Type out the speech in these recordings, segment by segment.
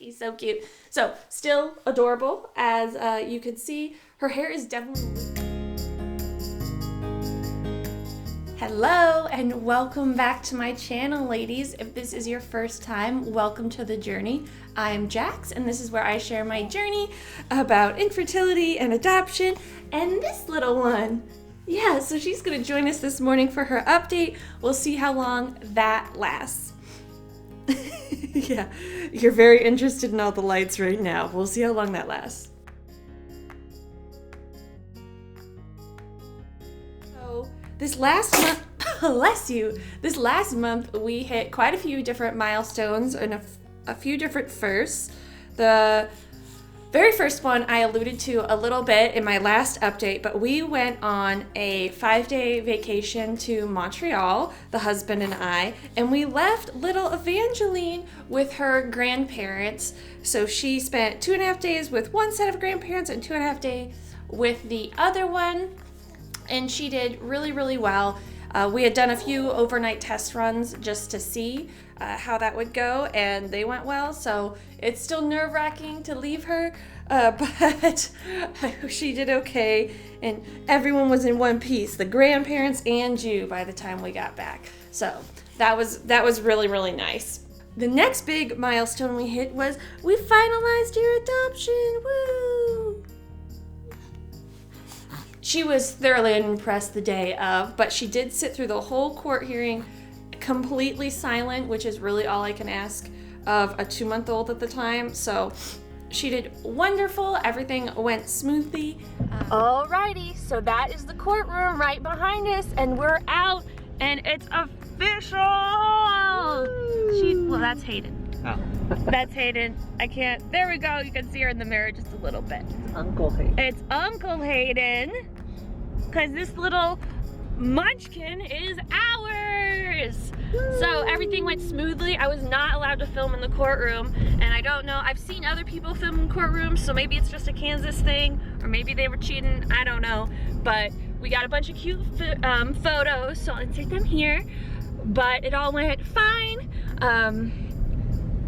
She's so cute. So, still adorable, as you can see. Her hair is definitely... Hello, and welcome back to my channel, ladies. If this is your first time, welcome to the journey. I'm JAKS, and this is where I share my journey about infertility and adoption, and this little one. Yeah, so she's gonna join us this morning for her update. We'll see how long that lasts. Yeah, you're very interested in all the lights right now. We'll see how long that lasts. So this last month, bless you, this last month we hit quite a few different milestones and a few different firsts. The very first one I alluded to a little bit in my last update, but we went on a 5-day vacation to Montreal, the husband and I, and we left little Evangeline with her grandparents. So she spent 2.5 days with one set of grandparents and 2.5 days with the other one, and she did really, really well. We had done a few overnight test runs just to see how that would go, and they went well, so it's still nerve-wracking to leave her, but she did okay, and everyone was in one piece, the grandparents and you, by the time we got back. So that was really, really nice. The next big milestone we hit was we finalized your adoption. Woo! She was thoroughly impressed the day of, but she did sit through the whole court hearing completely silent, which is really all I can ask of a 2-month-old at the time. So she did wonderful. Everything went smoothly. Alrighty, so that is the courtroom right behind us, and we're out, and it's official. Well, that's Hayden. Oh. That's Hayden. I can't. There we go. You can see her in the mirror just a little bit. Uncle Hayden. It's Uncle Hayden, because this little munchkin is ours. So everything went smoothly. I was not allowed to film in the courtroom, and I don't know. I've seen other people film in courtrooms, so maybe it's just a Kansas thing, or maybe they were cheating. I don't know. But we got a bunch of cute photos, so I'll insert them here. But it all went fine.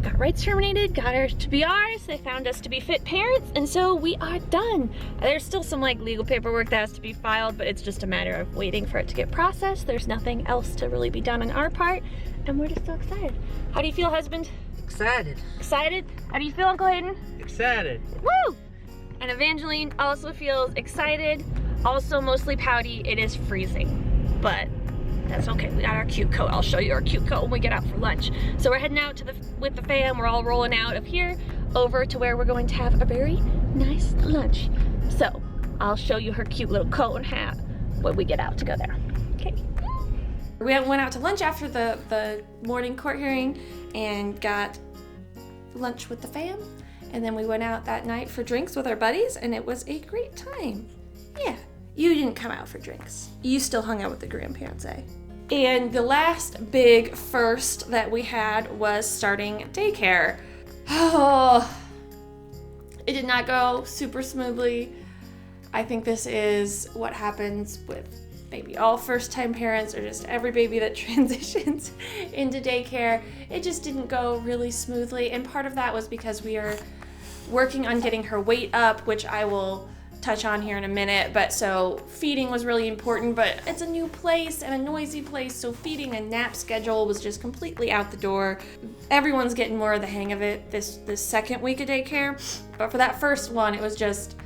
Got rights terminated, got her to be ours. They found us to be fit parents, and so we are done. There's still some legal paperwork that has to be filed, but it's just a matter of waiting for it to get processed. There's nothing else to really be done on our part, and we're just so excited. How do you feel, husband? Excited. Excited? How do you feel, Uncle Hayden? Excited. Woo! And Evangeline also feels excited, also mostly pouty. It is freezing, but that's okay. We got our cute coat. I'll show you our cute coat when we get out for lunch. So we're heading out with the fam. We're all rolling out of here over to where we're going to have a very nice lunch. So I'll show you her cute little coat and hat when we get out to go there. Okay. We went out to lunch after the morning court hearing and got lunch with the fam. And then we went out that night for drinks with our buddies, and it was a great time. Yeah. You didn't come out for drinks. You still hung out with the grandparents, eh? And the last big first that we had was starting daycare. Oh, it did not go super smoothly. I think this is what happens with maybe all first-time parents, or just every baby that transitions into daycare. It just didn't go really smoothly, and part of that was because we are working on getting her weight up, which I will touch on here in a minute. But so feeding was really important, but it's a new place and a noisy place, so feeding and nap schedule was just completely out the door. Everyone's getting more of the hang of it this second week of daycare, but for that first one it was just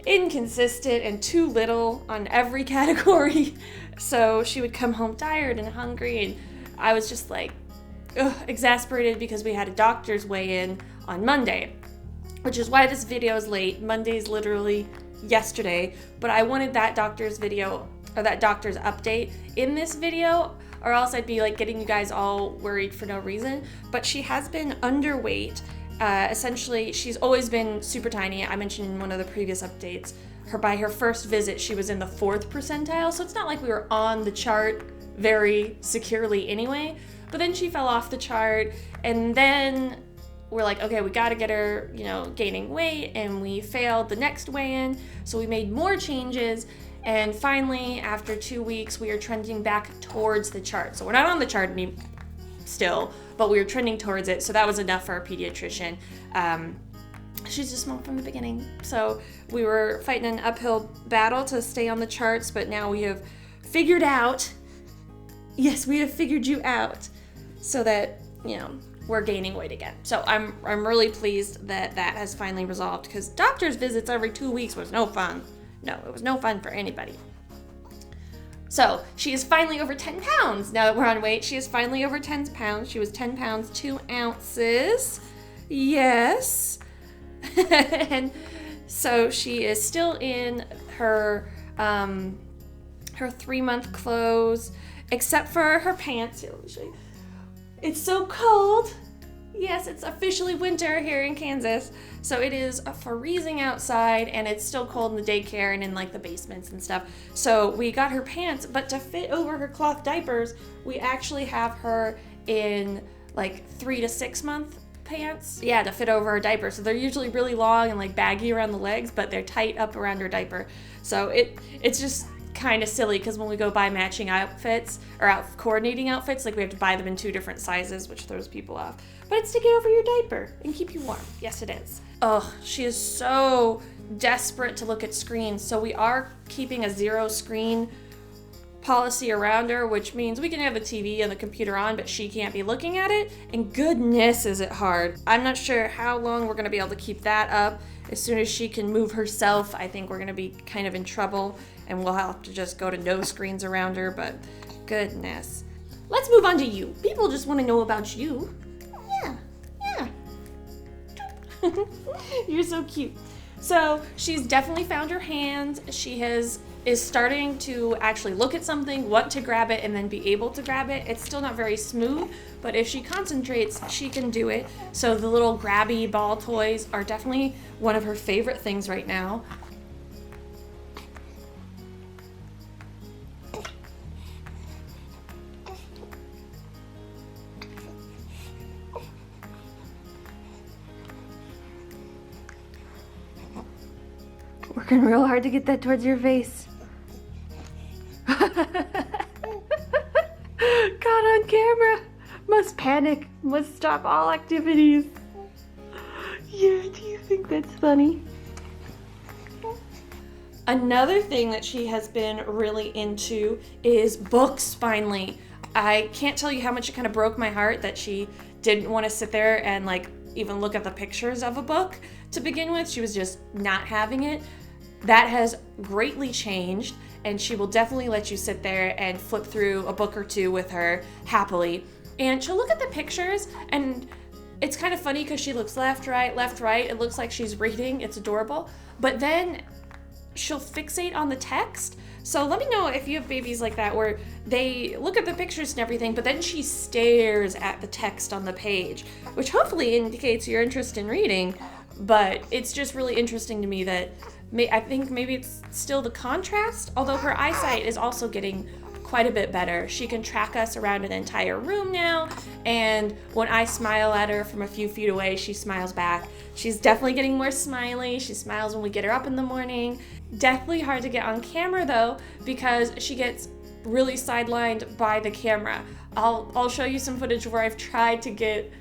inconsistent and too little on every category. So she would come home tired and hungry, and I was just like exasperated because we had a doctor's weigh-in on Monday, which is why this video is late. Monday's literally yesterday, but I wanted that doctor's video, or that doctor's update in this video, or else I'd be like getting you guys all worried for no reason. But she has been underweight. Essentially, she's always been super tiny. I mentioned in one of the previous updates, by her first visit, she was in the 4th percentile, so it's not like we were on the chart very securely anyway. But then she fell off the chart, and then we're like, okay, we gotta get her, gaining weight, and we failed the next weigh-in, so we made more changes, and finally, after 2 weeks, we are trending back towards the chart. So we're not on the chart anymore. still, but we were trending towards it, so that was enough for our pediatrician. She's just small from the beginning, so we were fighting an uphill battle to stay on the charts, but now we have figured out, yes, we have figured you out, so that, you know, we're gaining weight again. So I'm really pleased that that has finally resolved, because doctor's visits every 2 weeks was no fun. No, it was no fun for anybody. So she is finally over 10 pounds. Now that we're on weight, she is finally over 10 pounds. She was 10 pounds, 2 ounces. Yes. And so she is still in her 3-month clothes, except for her pants. Here, let me show you. It's so cold. Yes, it's officially winter here in Kansas. So it is freezing outside, and it's still cold in the daycare and in like the basements and stuff. So we got her pants, but to fit over her cloth diapers, we actually have her in like 3 to 6 month pants. Yeah, to fit over her diaper. So they're usually really long and like baggy around the legs, but they're tight up around her diaper. So it's just kind of silly, because when we go buy matching outfits or coordinating outfits, like we have to buy them in 2 different sizes, which throws people off. But it's to get over your diaper and keep you warm. Yes, it is. Oh, she is so desperate to look at screens. So we are keeping a 0 screen policy around her, which means we can have the TV and the computer on, but she can't be looking at it. And goodness, is it hard. I'm not sure how long we're going to be able to keep that up. As soon as she can move herself, I think we're going to be kind of in trouble, and we'll have to just go to no screens around her, but goodness. Let's move on to you. People just want to know about you. Yeah. You're so cute. So she's definitely found her hands. She is starting to actually look at something, want to grab it, and then be able to grab it. It's still not very smooth, but if she concentrates, she can do it. So the little grabby ball toys are definitely one of her favorite things right now. Working real hard to get that towards your face. Caught on camera. Must panic. Must stop all activities. Yeah, do you think that's funny? Another thing that she has been really into is books, finally. I can't tell you how much it kind of broke my heart that she didn't want to sit there and like even look at the pictures of a book to begin with. She was just not having it. That has greatly changed, and she will definitely let you sit there and flip through a book or 2 with her happily. And she'll look at the pictures, and it's kind of funny because she looks left, right. It looks like she's reading. It's adorable. But then she'll fixate on the text. So let me know if you have babies like that, where they look at the pictures and everything, but then she stares at the text on the page, which hopefully indicates your interest in reading. But it's just really interesting to me that I think maybe it's still the contrast, although her eyesight is also getting quite a bit better. She can track us around an entire room now, and when I smile at her from a few feet away, she smiles back. She's definitely getting more smiley. She smiles when we get her up in the morning. Definitely hard to get on camera though, because she gets really sidelined by the camera. I'll show you some footage where I've tried to get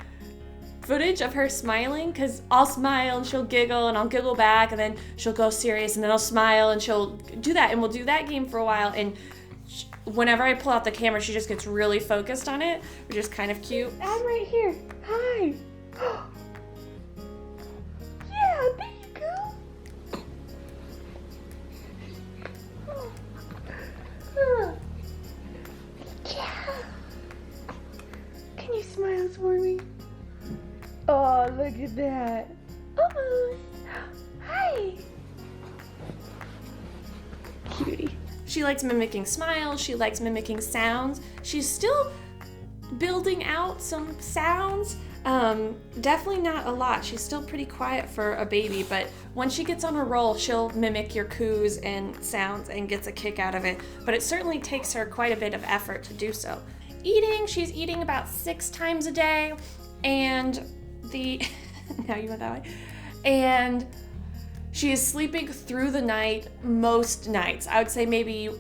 footage of her smiling, because I'll smile and she'll giggle and I'll giggle back, and then she'll go serious, and then I'll smile and she'll do that, and we'll do that game for a while, and whenever I pull out the camera, she just gets really focused on it, which is kind of cute. I'm right here. Hi. Yeah, there you go. Yeah. Can you smile for me? Oh, look at that. Oh, hi. Cutie. She likes mimicking smiles. She likes mimicking sounds. She's still building out some sounds. Definitely not a lot. She's still pretty quiet for a baby, but when she gets on a roll, she'll mimic your coos and sounds and gets a kick out of it. But it certainly takes her quite a bit of effort to do so. Eating, she's eating about 6 times a day, and now you went that way. And she is sleeping through the night most nights. I would say maybe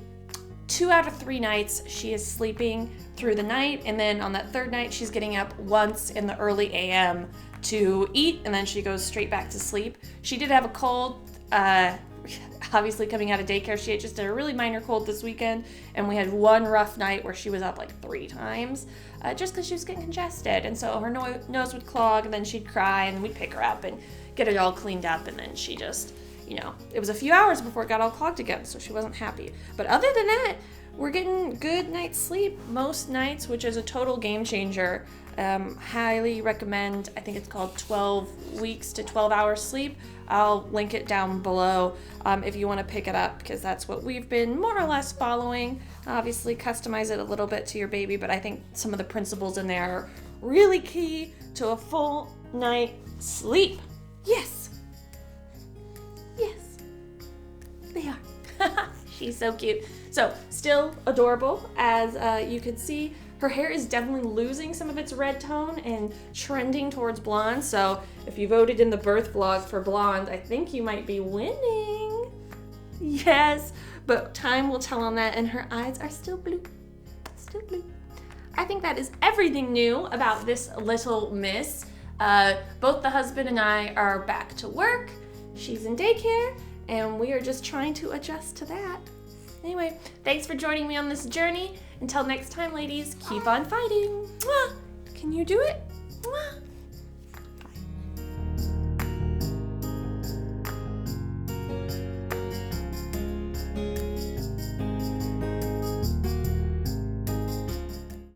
2 out of 3 nights she is sleeping through the night, and then on that third night she's getting up once in the early AM to eat, and then she goes straight back to sleep. She did have a cold, obviously coming out of daycare. She had just a really minor cold this weekend, and we had one rough night where she was up like 3 times just because she was getting congested, and so her nose would clog, and then she'd cry, and we'd pick her up and get it all cleaned up, and then she just, you know, it was a few hours before it got all clogged again, so she wasn't happy. But other than that, we're getting good night's sleep most nights, which is a total game changer. Highly recommend. I think it's called 12 weeks to 12 hours sleep. I'll link it down below if you want to pick it up, because that's what we've been more or less following. Obviously customize it a little bit to your baby, but I think some of the principles in there are really key to a full night sleep. Yes. Yes. They are. She's so cute. So, still adorable, as you can see. Her hair is definitely losing some of its red tone and trending towards blonde. So, if you voted in the birth vlog for blonde, I think you might be winning. Yes, but time will tell on that, and her eyes are still blue. Still blue. I think that is everything new about this little miss. Both the husband and I are back to work. She's in daycare, and we are just trying to adjust to that. Anyway, thanks for joining me on this journey. Until next time, ladies, keep on fighting. Mwah! Can you do it? Mwah!